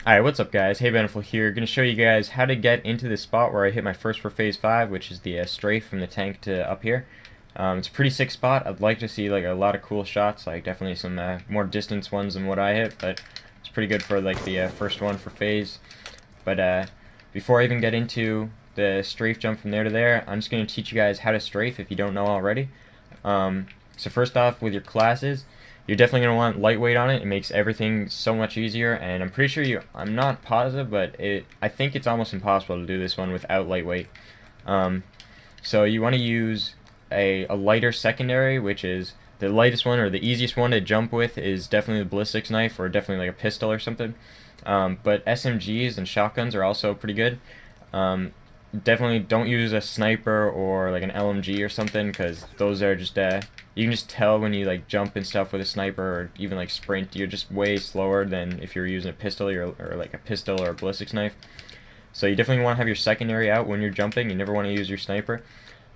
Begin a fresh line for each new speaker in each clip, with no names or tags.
Alright, what's up guys? HeyBeniful here. Going to show you guys how to get into the spot where I hit my first for phase 5, which is the strafe from the tank to up here. It's a pretty sick spot. I'd like to see like a lot of cool shots, like definitely some more distance ones than what I hit, but it's pretty good for like the first one for phase. But before I even get into the strafe jump from there to there, I'm just going to teach you guys how to strafe if you don't know already. So first off, with your classes, you're definitely going to want lightweight on it. It makes everything so much easier, and I'm pretty sure I'm not positive, but I think it's almost impossible to do this one without lightweight. So you want to use a lighter secondary, which is the lightest one or the easiest one to jump with is definitely the ballistics knife or definitely like a pistol or something. But SMGs and shotguns are also pretty good. Definitely don't use a sniper or like an LMG or something, because those are just you can just tell when you like jump and stuff with a sniper or even like sprint, you're just way slower than if you're using a pistol or like a pistol or a ballistics knife. So you definitely want to have your secondary out when you're jumping. You never want to use your sniper.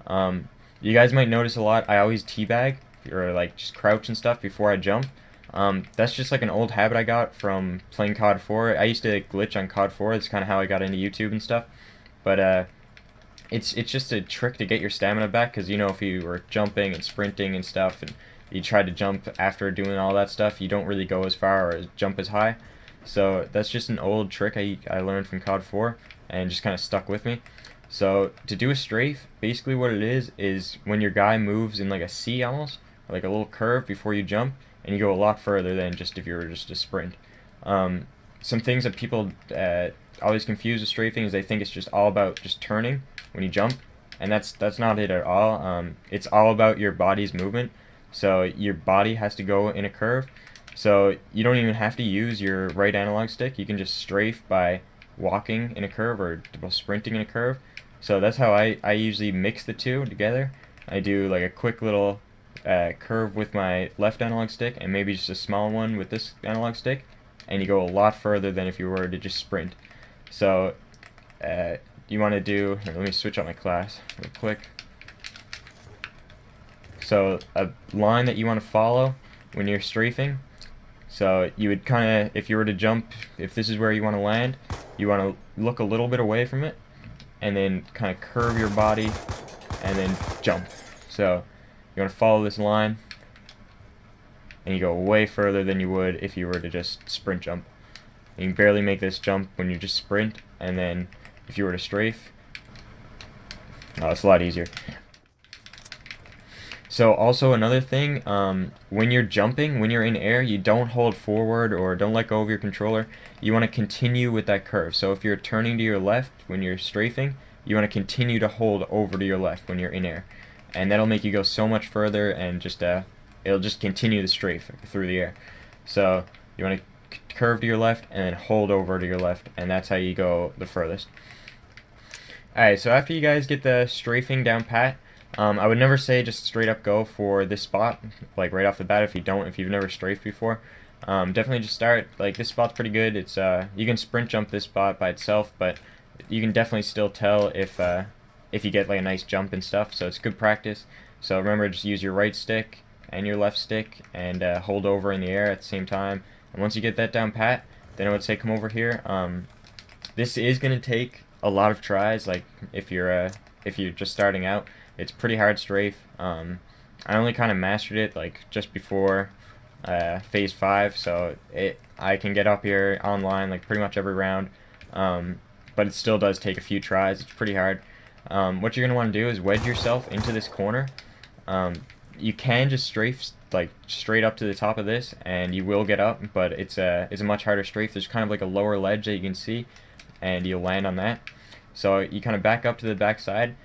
You guys might notice a lot, I always teabag or like just crouch and stuff before I jump. That's just like an old habit I got from playing COD 4. I used to glitch on COD 4. That's kind of how I got into YouTube and stuff. But it's just a trick to get your stamina back, because you know, if you were jumping and sprinting and stuff and you tried to jump after doing all that stuff, you don't really go as far or jump as high. So that's just an old trick I learned from COD 4 and just kind of stuck with me. So to do a strafe, basically what it is when your guy moves in like a C almost, like a little curve before you jump, and you go a lot further than just if you were just a sprint. Some things that people always confuse with strafing is they think it's just all about just turning when you jump, and that's not it at all. It's all about your body's movement. So your body has to go in a curve. So you don't even have to use your right analog stick. You can just strafe by walking in a curve or sprinting in a curve. So that's how I usually mix the two together. I do like a quick little curve with my left analog stick and maybe just a small one with this analog stick, and you go a lot further than if you were to just sprint. So you want to do, let me switch out my class real quick. So a line that you want to follow when you're strafing, so you would kind of, if you were to jump, if this is where you want to land, you want to look a little bit away from it and then kind of curve your body and then jump. So you want to follow this line and you go way further than you would if you were to just sprint jump. You can barely make this jump when you just sprint, and then if you were to strafe, it's a lot easier. So also another thing, when you're jumping, when you're in air, you don't hold forward or don't let go of your controller. You want to continue with that curve. So if you're turning to your left when you're strafing, you want to continue to hold over to your left when you're in air, and that'll make you go so much further, and just it'll just continue the strafe through the air. So you want to curve to your left and then hold over to your left, and that's how you go the furthest. Alright, so after you guys get the strafing down pat, I would never say just straight up go for this spot, like right off the bat if you've never strafed before. Definitely just start, like this spot's pretty good. It's you can sprint jump this spot by itself, but you can definitely still tell if you get like a nice jump and stuff, so it's good practice. So remember, just use your right stick and your left stick and hold over in the air at the same time. And once you get that down pat, then I would say come over here. This is going to take a lot of tries, like if you're just starting out. It's pretty hard strafe. I only kind of mastered it like just before phase 5, so I can get up here online like pretty much every round, but it still does take a few tries. It's pretty hard. What you're going to want to do is wedge yourself into this corner. You can just strafe like straight up to the top of this and you will get up, but it's a much harder strafe. There's kind of like a lower ledge that you can see, and you'll land on that. So you kind of back up to the back side.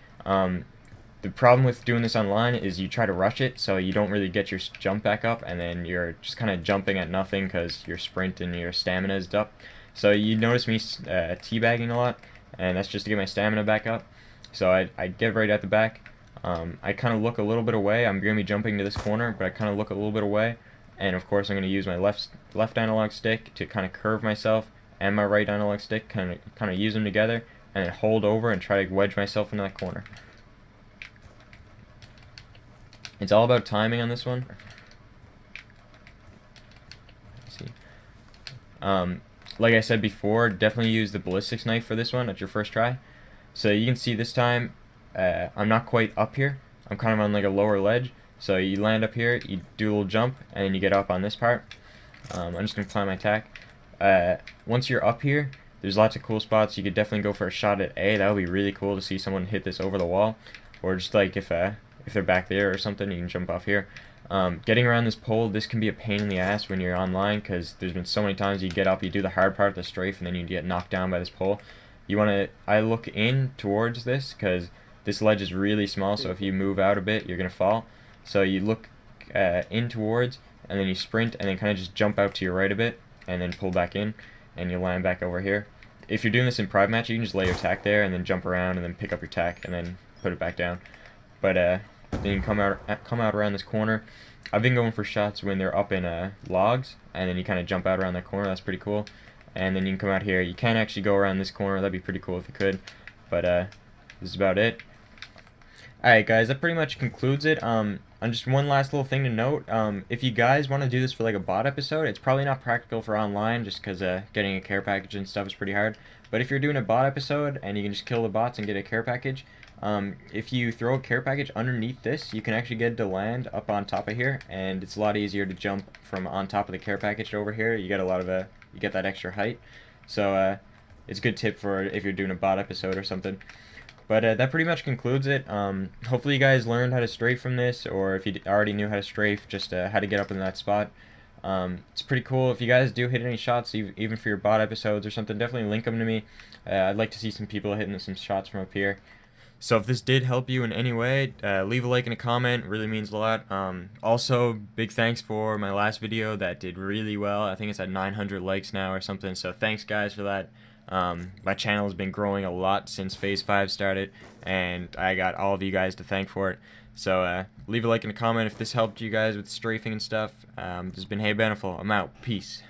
The problem with doing this online is you try to rush it, so you don't really get your jump back up, and then you're just kind of jumping at nothing because your sprint and your stamina is up. So you notice me teabagging a lot, and that's just to get my stamina back up. So I get right at the back. I kind of look a little bit away. I'm going to be jumping to this corner, but I kind of look a little bit away, and of course I'm going to use my left analog stick to kind of curve myself, and my right analog stick, kind of use them together, and then hold over and try to wedge myself into that corner. It's all about timing on this one. Let's see. like I said before, definitely use the ballistics knife for this one at your first try. So you can see this time I'm not quite up here. I'm kind of on like a lower ledge. So you land up here, you do a little jump, and then you get up on this part. I'm just going to plan my attack. Once you're up here, there's lots of cool spots. You could definitely go for a shot at A. That would be really cool to see someone hit this over the wall. Or just like if they're back there or something, you can jump off here. Getting around this pole, this can be a pain in the ass when you're online, because there's been so many times you get up, you do the hard part of the strafe, and then you get knocked down by this pole. You want to, I look in towards this, because this ledge is really small, so if you move out a bit, you're going to fall. So you look in towards, and then you sprint, and then kind of just jump out to your right a bit, and then pull back in, and you land back over here. If you're doing this in private match, you can just lay your tack there, and then jump around, and then pick up your tack, and then put it back down. But then you come out around this corner. I've been going for shots when they're up in logs, and then you kind of jump out around that corner. That's pretty cool. And then you can come out here. You can actually go around this corner. That'd be pretty cool if you could. But this is about it. Alright guys, that pretty much concludes it. And just one last little thing to note, if you guys want to do this for like a bot episode, it's probably not practical for online just because getting a care package and stuff is pretty hard. But if you're doing a bot episode and you can just kill the bots and get a care package, if you throw a care package underneath this, you can actually get it to land up on top of here, and it's a lot easier to jump from on top of the care package to over here. You get a lot of you get that extra height. So it's a good tip for if you're doing a bot episode or something. But that pretty much concludes it. Hopefully you guys learned how to strafe from this, or if you already knew how to strafe, just how to get up in that spot. It's pretty cool. If you guys do hit any shots, even for your bot episodes or something, definitely link them to me. I'd like to see some people hitting some shots from up here. So if this did help you in any way, leave a like and a comment. It really means a lot. Also, big thanks for my last video that did really well. I think it's at 900 likes now or something, so thanks guys for that. My channel has been growing a lot since Phase 5 started, and I got all of you guys to thank for it. So leave a like and a comment if this helped you guys with strafing and stuff. This has been HeyBeniful. I'm out. Peace.